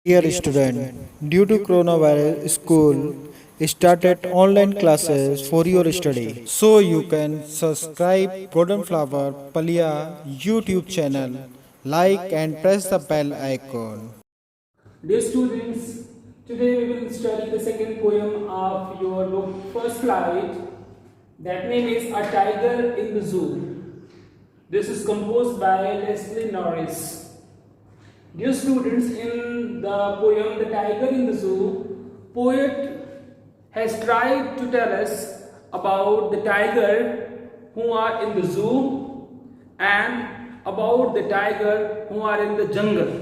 Dear student, due to coronavirus, school started online classes for your study. So you can subscribe Golden Flower Palia YouTube channel, like and press the bell icon. Dear students, today we will study the second poem of your book First Flight. That name is A Tiger in the Zoo. This is composed by Leslie Norris. Dear students, in the poem The Tiger in the Zoo, poet has tried to tell us about the tiger who are in the zoo and about the tiger who are in the jungle.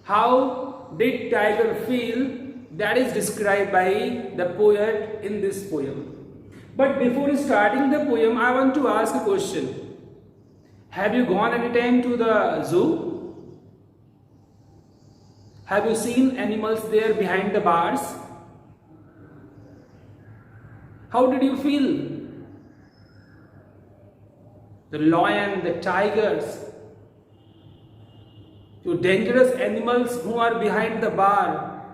How did tiger feel? That is described by the poet in this poem. But before starting the poem, I want to ask a question. Have you gone any time to the zoo? Have you seen animals there behind the bars? How did you feel? The lion, the tigers, your dangerous animals who are behind the bar,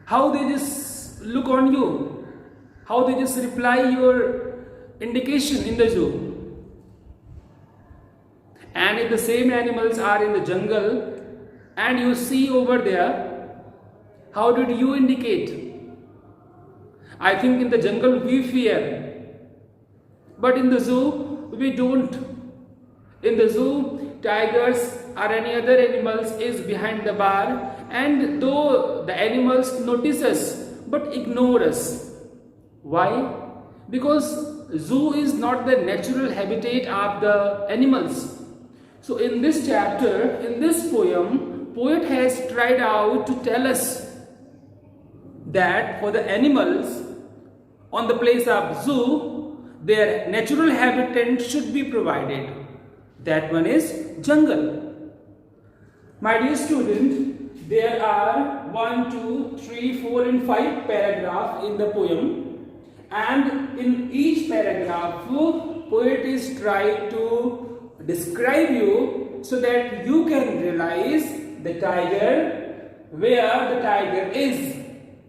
how they just look on you, how they just reply your indication in the zoo. And if the same animals are in the jungle and you see over there, how did you indicate? I think in the jungle we fear, but in the zoo we don't. In the zoo, tigers or any other animals is behind the bar, and though the animals notice us but ignore us. Why? Because zoo is not the natural habitat of the animals. So in this chapter, in this poem, poet has tried out to tell us that for the animals on the place of zoo, their natural habitat should be provided. That one is jungle. My dear student, there are 1, 2, 3, 4 and 5 paragraphs in the poem, and in each paragraph poet is trying to describe you so that you can realize the tiger, where the tiger is.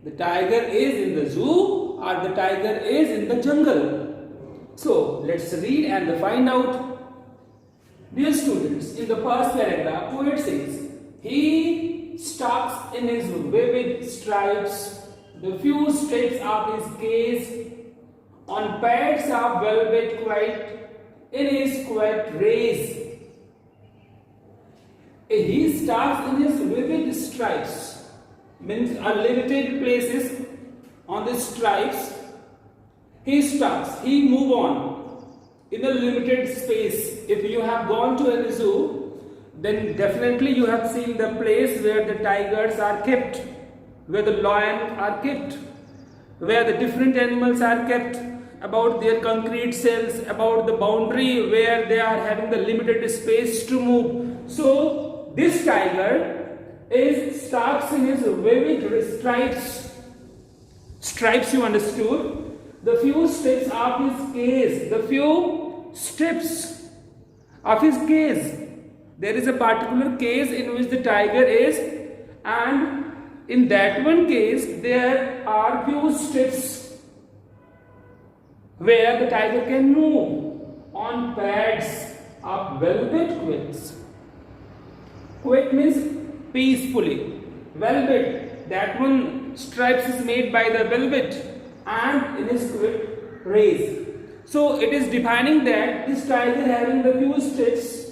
The tiger is in the zoo or the tiger is in the jungle. So let's read and find out. Dear students, in the first paragraph, poet says, he stalks in his vivid stripes, the few strips of his case, on pads of velvet quiet, in his quiet race. He stalks in his vivid stripes, means unlimited places on the stripes. He stalks, he move on in a limited space. If you have gone to a zoo, then definitely you have seen the place where the tigers are kept, where the lions are kept, where the different animals are kept, about their concrete cells, about the boundary where they are having the limited space to move. So this tiger is stalks in his vivid stripes. Stripes, you understood? The few strips of his case, the few strips of his case. There is a particular case in which the tiger is, and in that one case there are few strips where the tiger can move on pads of velvet quilts. Quilt means peacefully. Velvet, that one stripes is made by the velvet, and in his quilt rays. So it is defining that this tiger having the few strips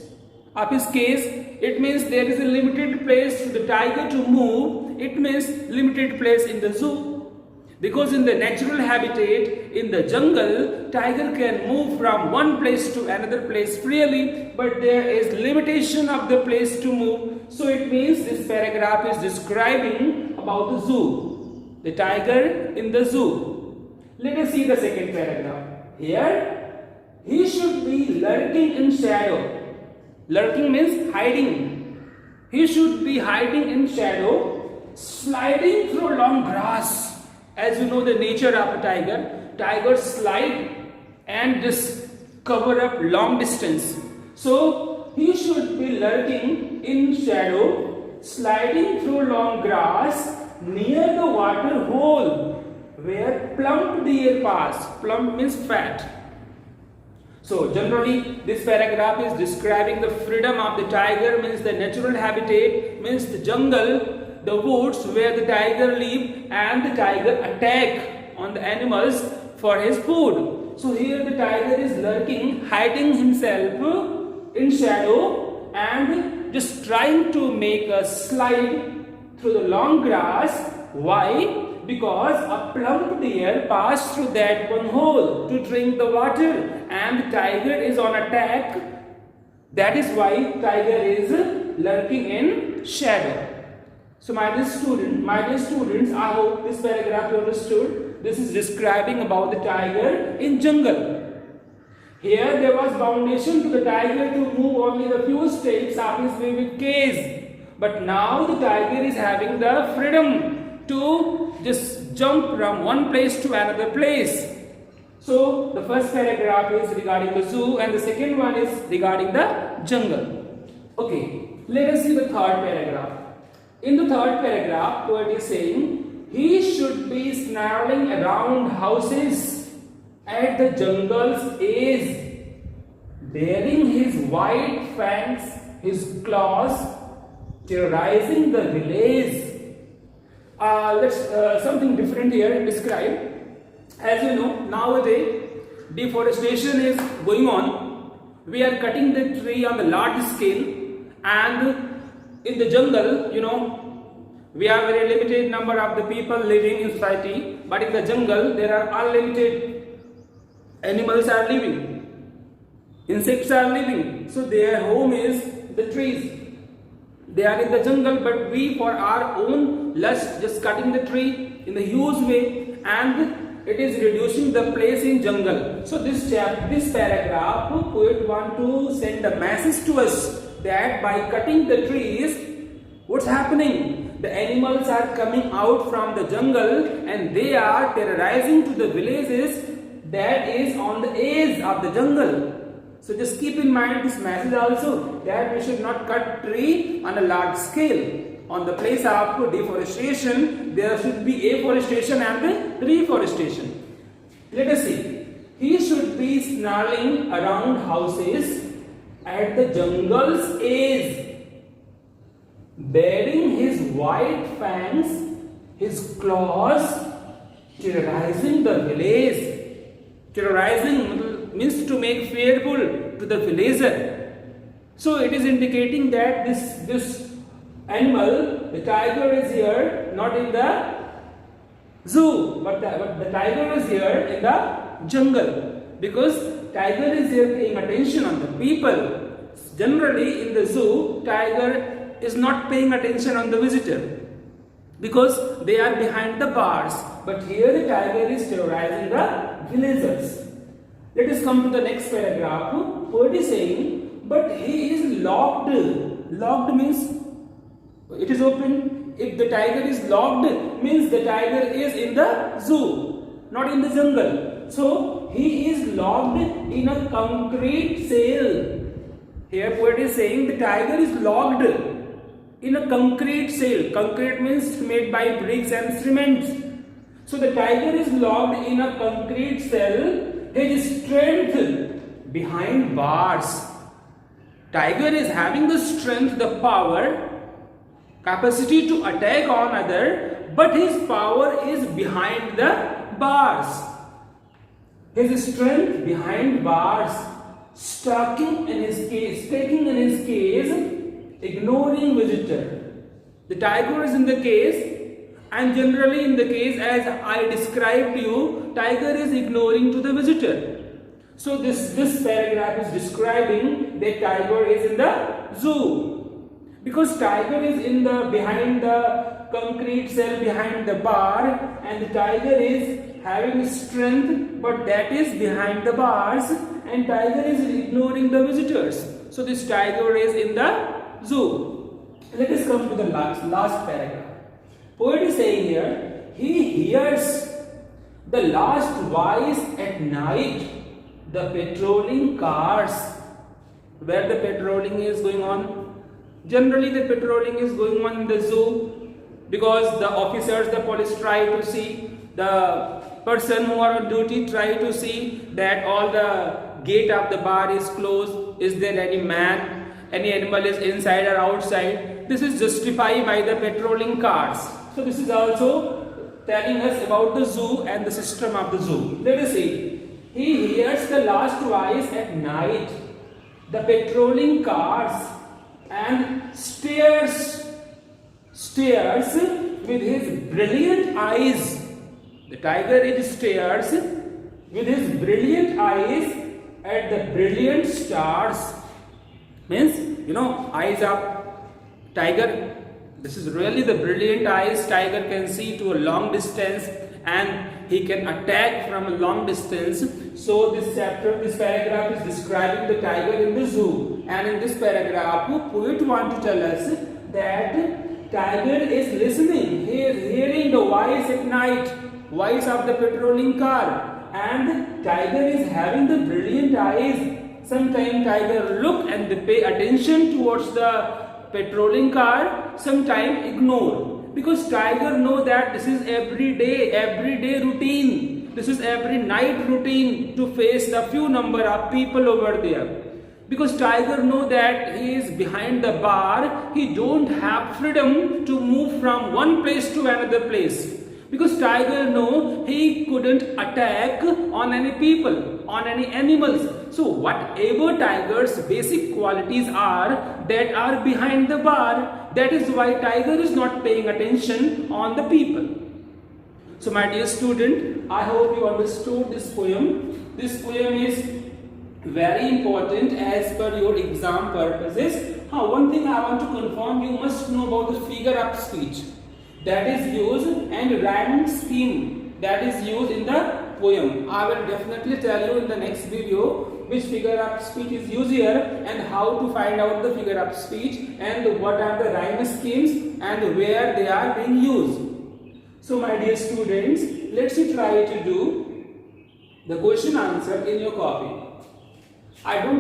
of his case, it means there is a limited place for the tiger to move. It means limited place in the zoo. Because in the natural habitat, in the jungle, tiger can move from one place to another place freely, but there is limitation of the place to move. So it means this paragraph is describing about the zoo, the tiger in the zoo. Let us see the second paragraph. Here, he should be lurking in shadow. Lurking means hiding. He should be hiding in shadow, sliding through long grass. As you know the nature of a tiger, tigers slide and just cover up long distance. So he should be lurking in shadow, sliding through long grass near the water hole where plump deer passed. Plump means fat. So generally this paragraph is describing the freedom of the tiger, means the natural habitat, means the jungle, the woods where the tiger live, and the tiger attack on the animals for his food. So here the tiger is lurking, hiding himself in shadow and just trying to make a slide through the long grass. Why? Because a plump deer passed through that one hole to drink the water and the tiger is on attack. That is why tiger is lurking in shadow. So my dear students, I hope this paragraph you understood. This is describing about the tiger in jungle. Here there was foundation to the tiger to move only the few steps of his way with cage. But now the tiger is having the freedom to just jump from one place to another place. So the first paragraph is regarding the zoo and the second one is regarding the jungle. Okay, let us see the third paragraph. In the third paragraph, poet is saying, he should be snarling around houses at the jungle's edge, bearing his white fangs, his claws, terrorizing the village. Let's something different here describe. As you know, nowadays deforestation is going on. We are cutting the tree on the large scale, and in the jungle, you know, we have very limited number of the people living in society, but in the jungle there are unlimited animals are living, insects are living, so their home is the trees. They are in the jungle, but we for our own lust just cutting the tree in a huge way, and it is reducing the place in jungle. So this paragraph, poet want to send a message to us that by cutting the trees, what's happening? The animals are coming out from the jungle and they are terrorizing to the villages that is on the edge of the jungle. So just keep in mind this message also, that we should not cut tree on a large scale. On the place of deforestation, there should be afforestation and reforestation. Let us see. He should be snarling around houses at the jungle's edge, bearing his white fangs, his claws, terrorizing the village. Terrorizing means to make fearful to the villager. So it is indicating that this animal, the tiger, is here not in the zoo, but the tiger is here in the jungle, because tiger is here paying attention on the people. Generally in the zoo, tiger is not paying attention on the visitor because they are behind the bars, but here the tiger is terrorizing the villagers. Let us come to the next paragraph. Poet is saying, but he is locked. Locked means it is open. If the tiger is locked, means the tiger is in the zoo, not in the jungle. So he is locked in a concrete cell. Here poet is saying the tiger is locked in a concrete cell. Concrete means made by bricks and cement. So the tiger is locked in a concrete cell. His strength behind bars. Tiger is having the strength, the power, capacity to attack on other, but his power is behind the bars. His strength behind bars, stalking in his cage, staking in his cage, ignoring visitor. The tiger is in the cage, and generally in the case, as I described to you, tiger is ignoring to the visitor. So this paragraph is describing that tiger is in the zoo, because tiger is in the behind the concrete cell, behind the bar, and the tiger is having strength, but that is behind the bars, and tiger is ignoring the visitors. So this tiger is in the zoo. Let us come to the last paragraph. Poet is saying here, he hears the last voice at night, the patrolling cars. Where the patrolling is going on? Generally, the patrolling is going on in the zoo because the officers, the police try to see, the person who are on duty try to see that all the gate of the bar is closed. Is there any man, any animal is inside or outside? This is justified by the patrolling cars. So this is also telling us about the zoo and the system of the zoo. Let us see. He hears the last voice at night. The patrolling cars and stares with his brilliant eyes. The tiger stares with his brilliant eyes at the brilliant stars. Means, eyes of tiger. This is really the brilliant eyes. Tiger can see to a long distance and he can attack from a long distance. So this paragraph is describing the tiger in the zoo. And in this paragraph, poet want to tell us that tiger is listening. He is hearing the voice at night, voice of the patrolling car. And tiger is having the brilliant eyes. Sometimes tiger look and they pay attention towards the patrolling car, sometimes ignore, because tiger know that this is everyday routine, this is every night routine to face the few number of people over there. Because tiger know that he is behind the bar, he don't have freedom to move from one place to another place. Because tiger know he couldn't attack on any people, on any animals. So whatever tiger's basic qualities are that are behind the bar, that is why tiger is not paying attention on the people. So my dear student, I hope you understood this poem. This poem is very important as per your exam purposes. One thing I want to confirm, you must know about the figure of speech that is used and rhyming scheme that is used in the poem. I will definitely tell you in the next video which figure of speech is used here and how to find out the figure of speech and what are the rhyme schemes and where they are being used. So my dear students, let's try to do the question answer in your copy. I don't